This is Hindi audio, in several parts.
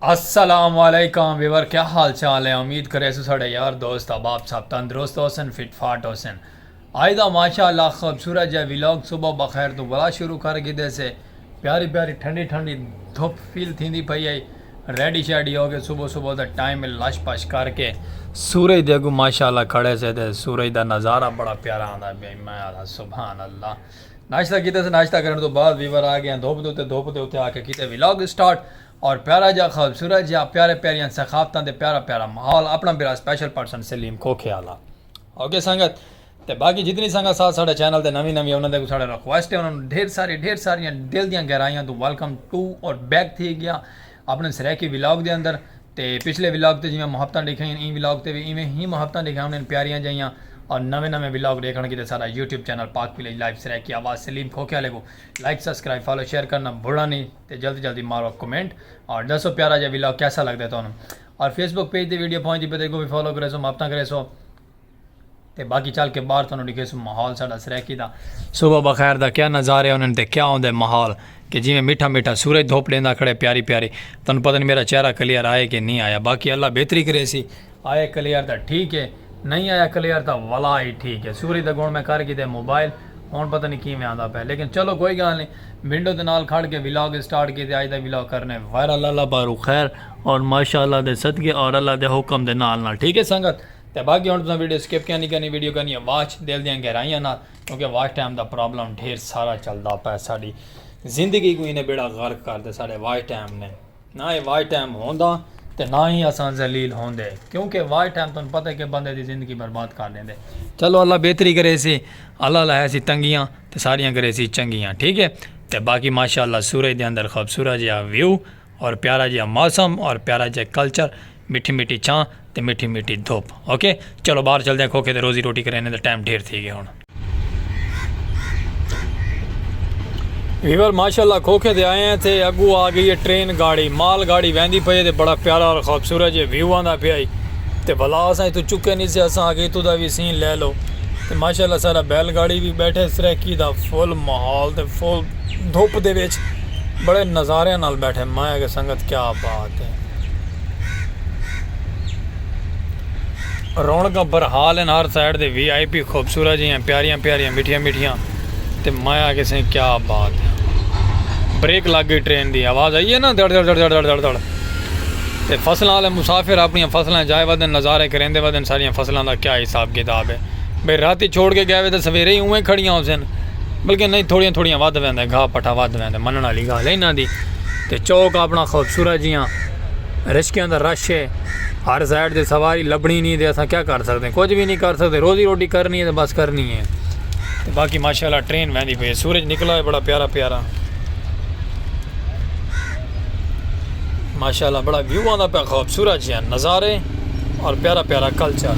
अस्सलामुअलैकुम वीवर, क्या हाल चाल है। उम्मीद करे साढ़े यार दोस्त अहबाब साहब तंदुरुस्त होसन, फिट फाट होसन। आयदा माशाअल्लाह खूबसूरत है व्लॉग सुबह बखैर तो बड़ा शुरू कर गिदे से प्यारी प्यारी ठंडी ठंडी धुप फील थी पई है। रेडी शेडी हो गए सुबह सुबह का टाइम लश पश करके सूरज देखो माशाअल्लाह खड़े से ते सूरज का नज़ारा बड़ा प्यारा आता है। मैं आदा सुभान अल्लाह। नाश्ता किते से नाश्ता करने तो बाद वीवर आ गए धुप के उत्ते आके किते व्लॉग स्टार्ट और प्यारा जा खूबसूरत जा प्यारे प्यारियां सखाफतां दे प्यारा प्यारा माहौल अपना मेरा स्पेशल पर्सन सलीम खोखे आला। ओके संगत ते बाकी जितनी संगत साथ साढ़े चैनल ते नवी नवी उन्होंने साढ़े रिक्वेस्ट है उन्होंने ढेर सारियां दिल दियां गहराइयां तो वेलकम टू और बैक थी गया अपने सराकी व्लॉग के अंदर। तो पिछले व्लॉग से जिमें मुहब्बत लिखाई ई व्लॉग से भी इवें ही मुहब्बत लिखाई उन्हें प्यारियां जाइयां और नवे नवे व्लॉग देखने की सारा यूट्यूब चैनल पाक विलेज लाइफ सराय की आवाज़ सलीम खोखे वाले को लाइक सब्सक्राइब फॉलो शेयर करना भूलना नहीं। तो जल्दी जल्दी मारो कमेंट और दसो प्यारा जो व्लॉग कैसा लगता है तुम। और फेसबुक पेज की वीडियो पहुँचती पे देखो भी फॉलो करे सो मुहब्बत करे सो। तो बाकी चल के बाहर तुम दिखे सो माहौल साढ़ा सराकी का सुबह बखैर का क्या नज़ारे उन्होंने क्या आँदे माहौल कि जिमें मीठा मीठा सूरज धोप लेंदा खड़े प्यारी प्यारी। तुम पता नहीं मेरा चेहरा क्लियर आए कि नहीं आया। बाकी अल्लाह बेहतरी करे सी आए क्लियर तो ठीक है, नहीं आया क्लियर तो वाला ही ठीक है। सूरज का गुण मैं कर कि मोबाइल हूँ पता नहीं किमें आता पे, लेकिन चलो कोई गल नहीं। विंडो के नाल खड़ के व्लॉग स्टार्ट किए अज का व्लॉग करने वायरल अल्लाह बारू खैर और माशाअल्लाह दे सदके और अल्लाह दे हुक्म दे नाल ठीक है संगत। तो बाकी हम वीडियो स्किप क्या नहीं करनी, वीडियो करनी है वाच दिल दियाँ गहराइयां ना, क्योंकि वाच टाइम का प्रॉब्लम ढेर सारा चलता पा साड़ी जिंदगी को इन्हें बेड़ा गर्क करते साढ़े वाच टाइम ने। ना ये वाच टाइम होंदा तो ना ही असा जलील होंदे, क्योंकि वाच टाइम तुम पता है कि बंदे की जिंदगी बर्बाद कर देंगे। चलो अल्लाह बेहतरी करे सी, अल्लाह लाया सी तंगियाँ तो सारियाँ करे सी चंगियाँ ठीक है। तो बाकी माशाअल्लाह सूरज के अंदर खूबसूरत जहा व्यू और प्यारा जहा मौसम और प्यारा जहा कल्चर, मीठी मीठी छां तो मीठी मीठी धुप। ओके चलो बाहर चलते हैं खोखे तो रोज़ी रोटी करें तो टाइम ढेर थी गया हूँ। वीवर माशाअल्लाह खोखे से आए थे, अगू आ गई है ट्रेन गाड़ी माल गाड़ी वहदी पई है, बड़ा प्यारा और खूबसूरत जो व्यू आता पिया तो भला असा तो चुके नहीं से असा आगे तो भी सीन ले लो। तो माशाअल्लाह सारा बैलगाड़ी भी बैठे सराकी का फुल माहौल तो फुल धुप दे विच बड़े नज़ारे नाल बैठे। मैं कि संगत क्या बात है, रौनक बरहाल इन हर साइड दे VIP खूबसूरत जी प्यारियां प्यारियां मिठियां मिठियां। तो मैं आगे से क्या बात है, ब्रेक लग गई ट्रेन की आवाज़ आई है ना धड़ धड़ धड़ धड़ धड़ धड़। तो फसलों वाले मुसाफिर अपन फसलें जाए वदन नज़ारे करेंदे वदन सारिया फसलों का क्या हिसाब किताब है। भाई राती छोड़ के गए तो सवेरे ही उवें खड़ियाँ हो सन, बल्कि नहीं थोड़ियां थोड़ियां वध वैंदे घाह पट्ठा वध वैंदे मनण वाली गल है इन्हां दी। ते चौक अपना खूबसूरत जियां रिश्कियां दा रश है, हर साइड से सवारी लभनी नहीं, तो अस क्या कर सकते, कुछ भी नहीं कर सकते, रोज़ी रोटी करनी है तो बस करनी है। तो बाकी माशाअल्लाह ट्रेन वहदी पई, सूरज निकला है बड़ा प्यारा प्यारा माशाअल्लाह, बड़ा व्यू आता पे खूबसूरत जिहा नज़ारे और प्यारा प्यारा कल्चर।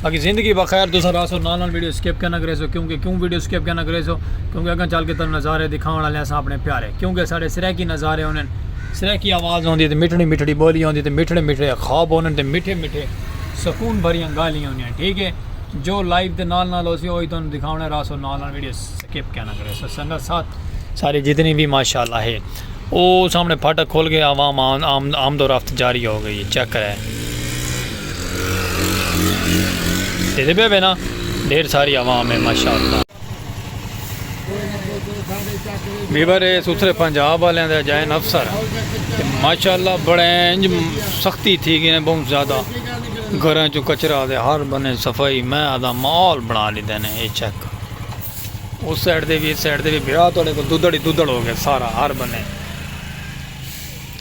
बाकी ज़िंदगी बखैर तुस रासो नाल वीडियो स्किप करना करे सो, क्योंकि क्यों वीडियो स्किप करना करे सो, क्योंकि अगर चल के तुम नज़ारे दिखाने वाले अस अपने प्यारे, क्योंकि साढ़े सराकी नज़ारे होने सराकी आवाज़ होंगी तो मिठड़ी मिठड़ी बोली होंगी तो मिठड़े मिठड़े ख्वाब होने तो मिठे मिठे सुकून भरियां गालियाँ होंगी ठीक है। जो लाइव के नाल नाल हो वही तुम दिखाने रासो नाल वीडियो स्किप करना करे सो। संगत साथ सारी जितनी भी माशाअल्लाह है वो सामने फाटक खोल के आवाम आमदोरफ्त जारी हो गई, चेक है तेरे पे ना ढेर सारी आवाम है माशाअल्लाह। वीवर सुथरे पंजाब वाले जैन अफसर माशाअल्लाह बड़े इंज सख्ती थी गई बहुत ज़्यादा, घर चो कचरा दे हर बने सफाई मैं आदा माहौल बना लीते ने। ये चेक उस साइड से भी इस साइड से भी ब्याह थोड़े को दुधड़ ही दुधड़ हो गया सारा हर बने।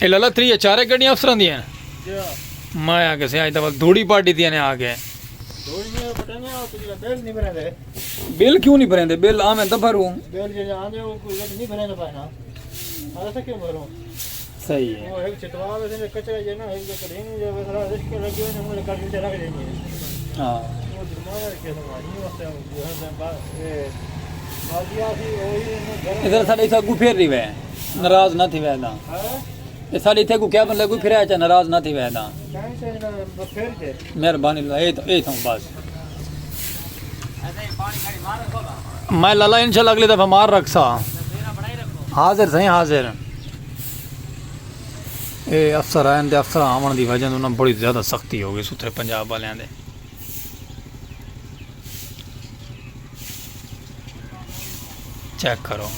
ये लला 3 या 4 गड्डियाँ अफसर दी मैं आगे से आज तक धूड़ी पार्टी थी ने आ गए। बिल क्यों नहीं भरेंदे, बिल आ मैं तो भरूं बिल जे आंदे वो कोई नहीं भरेंदे पाना अरे क्यों भरूं सही है। वो एक चितवा वैसे कचरा जे ना एक करें जो वैसा रिस्क लगे ने मुझे कर के रख देंगे। हां वो जुर्माना के समाजी वास्ते जो है बादिया थी वही इधर साडे सागू फेर रही वे नाराज ना थी वेदा ये साडी थे को क्या बन लगू फिर आचा नाराज ना थी वेदा मेहरबानी ए तो बस मैं लाला इंशाल्लाह अगली दफा मार रखसा हाजिर सही हाजिर ये अफसर आए ते अफसर आवन की वजह उन्होंने बड़ी ज़्यादा सख्ती हो गई सुथरे पंजाब वालियां दे। चेक करो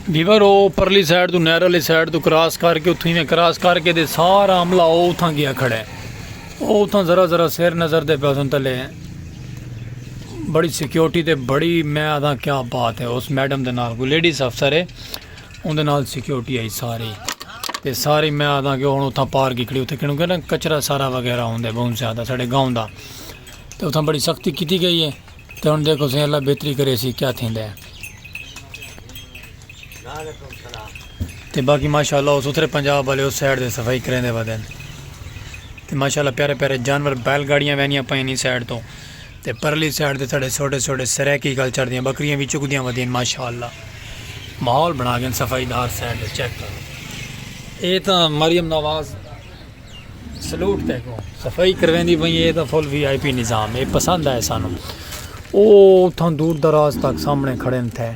वीवर वो परली साइड तो नहर वाली साइड तो क्रॉस करके उतों में क्रॉस करके दे सारा हमला वो उतना गया खड़ा है। वो उतना जरा जरा सिर नज़र दे पे उस थले बड़ी सिक्योरिटी ते बड़ी मैं आदा क्या बात है उस मैडम के नाल कोई लेडीज़ अफसर है उनके नाल सिक्योरिटी आई सारी ते सारी मैं आदा कि हूँ उतना पार्क खड़ी उत्थे क्योंकि ना कचरा सारा वगैरह होंगे बहुत ज़्यादा साढ़े गाँव का तो उतना बड़ी सख्ती की गई है। तो हम देखो सही अल्लाह बेहतरी करे सी क्या थींदा है। ते बाकी माशाल्लाह उस उतरे पंजाब वाले उस साइड से सफाई करेंदे वदन ते माशाल्लाह प्यारे प्यारे जानवर बैलगाड़ियाँ वैनियाँ पाई साइड तो ते परली साइड से साढ़े छोटे छोटे सरैकी कल्चर दियाँ बकरियाँ भी चुकदियाँ वदियां माशाल्लाह माहौल बना गए सफाईदार साइड चेक करो। ये तो मरियम नवाज सलूट देखो सफाई करवेंदी पई ये तो फुल VIP निज़ाम ये पसंद है सानू। ओ उतना दूर दराज तक सामने खड़े थे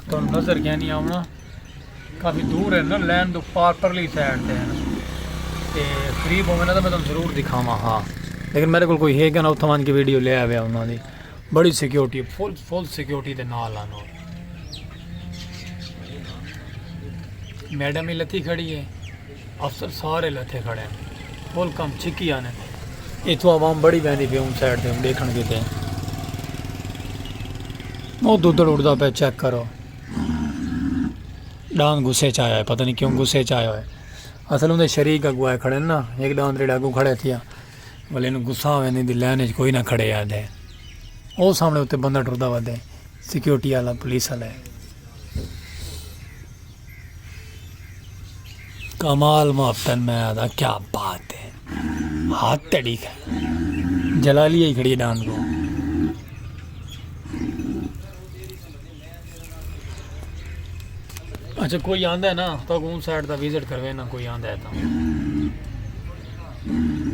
तो नज़र क्या नहीं आना काफ़ी दूर है ना लैंड तो पार परली साइड से है तो करीब होवे ना तो मैं तुम जरूर दिखावा। हाँ लेकिन मेरे को कोई है क्या ना उत्थों मान की वीडियो ले आया उन्होंने बड़ी सिक्योरिटी फुल सिक्योरिटी के नाल आनो मैडम ही लथी खड़ी है अफसर सारे लथे खड़े हैं फुल कम छिकी आने इतों आवाम बड़ी बहनी पे उन साइड से देखने के थे वो दुद्धड़ उड़ता पे चेक करो डांद गुस्से च आया है पता नहीं क्यों गुस्से च आया है असल उनके शरीक अगुआए खड़े ना एक डांद रेड़ अगू खड़े थे बोले इन गुस्सा हुए नहीं लैन कोई ना खड़े याद है वो सामने उत्ते बंदा टुरदा वदे सिक्योरिटी वाला पुलिस वाला है। कमाल मोहब्बतन में आदा क्या बात है हाथ तड़ीक है जला लिया ही खड़ी डांद को। अच्छा कोई आंदा है ना तो उन साइड का विजिट करवे ना कोई आंदा है तो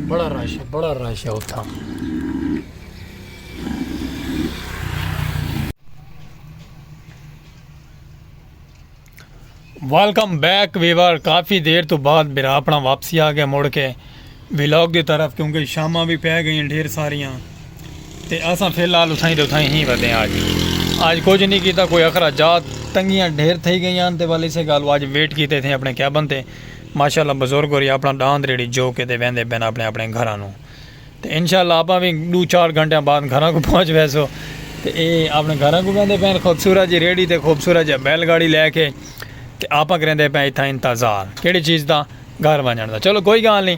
बड़ा रश है उतना। वेलकम बैक वीवर काफ़ी देर तो बाद मेरा अपना वापसी आ गया मुड़ के व्लॉग की तरफ क्योंकि शामां भी पै गई ढेर सारियां ते असां फिलहाल उठाई ही वधे आज कुछ नहीं किया कोई अखराजात तंगियां ढेर थी गई तो वाली से गल आज वेट किए थे अपने कैबन से माशाल्लाह बुजुर्ग हो अपना डांद रेड़ी जो के वहदे पैन अपने अपने घरों तो इंशाल्लाह आप भी 2-4 घंटे बाद घर को पहुँच वैसो तो ये अपने घर को वहदे पैन खूबसूरत जी रेड़ी तो खूबसूरत जी बैलगाड़ी लैके तो आप करेंदे पे इतना इंतज़ार कि चीज़ का घर वजन का। चलो कोई गल नहीं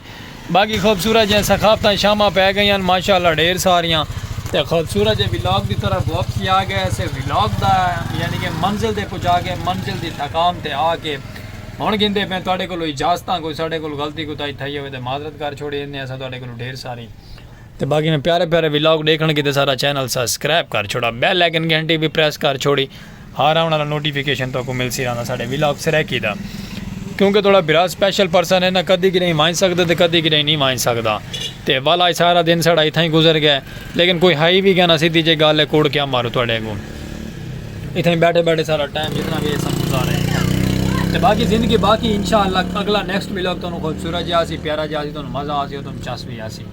बाकी खूबसूरत जी सखाफत शामां पै गई माशाल्लाह ढेर सारियां तो खूबसूरत जी व्लॉग की तरफ वापसी आ गए ऐसे व्लॉग का यानी कि मंजिल से पुजा के मंजिल की थकान से आके हुण गिनते पे तुहाडे कोलों इजाजतां कोई साडे कोल गलती कोताही थई होवे तो माजरत कर छोड़ी इन्ने असां तुहाडे कोलों ढेर सारी तो बाकी मैं प्यारे प्यारे व्लॉग देखने की सारा चैनल सबसक्राइब कर छोड़ा बैल आइकन घंटी भी प्रेस कर छोड़ी हर आने वाला नोटिफिकेशन तो मिल सी रहा साढ़े व्लॉग से रखी दा क्योंकि थोड़ा बिरा स्पेशल पर्सन है ना कदी कि नहीं मान सकते तो कदी कि नहीं मान सकता तो वाला सारा दिन साढ़ा इतना ही गुजर गया लेकिन कोई हाई भी गया ना सीधी जी गल है कोड़ क्या मारो थोड़े को इतना ही बैठे बैठे सारा टाइम जितना भी सब गुजारे तो बाकी जिंदगी बाकी इंशाअल्लाह अगला नेक्स्ट व्लॉग तो खूबसूरत जहा सी प्यारा जहा सी तो मज़ा आ सी तुम चस भी आ सी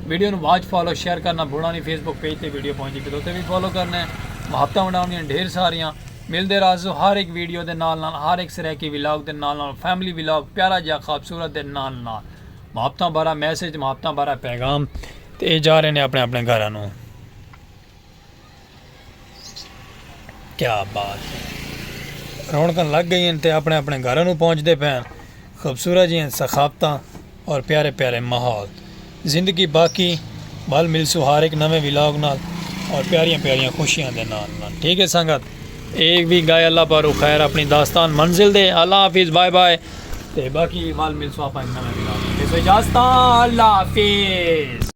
वीडियो में वॉच फॉलो शेयर करना भूलना नहीं फेसबुक पेज पर वीडियो पहुँची पे तो भी फॉलो करना है मुहब्बत बनानियां ढेर सारियां मिलते राजो हर एक वीडियो के नाल हर एक सर की व्लॉग के नाल फैमिली व्लॉग प्यारा जहा खूबसूरत के नाल मुहब्बत बारा मैसेज मुहब्बत बारा पैगाम तो ये जा रहे हैं अपने अपने घरों क्या बात है रौनक लग गई हैं तो अपने अपने घरों पहुँचते पे खूबसूरत जी सखाफत और प्यारे प्यारे माहौल जिंदगी बाकी बल मिलसू हर एक नवे व्लॉग नाल और प्यारियां प्यारियां खुशियां दे नाल ठीक है संगत एक भी गाय अल्लाह पर खैर अपनी दास्तान मंजिल दे अल्लाह हाफिज़ बाय बाय ते बाकी वाल मिलसो आप नवे व्लॉग इजाज़त अल्लाह हाफिज़।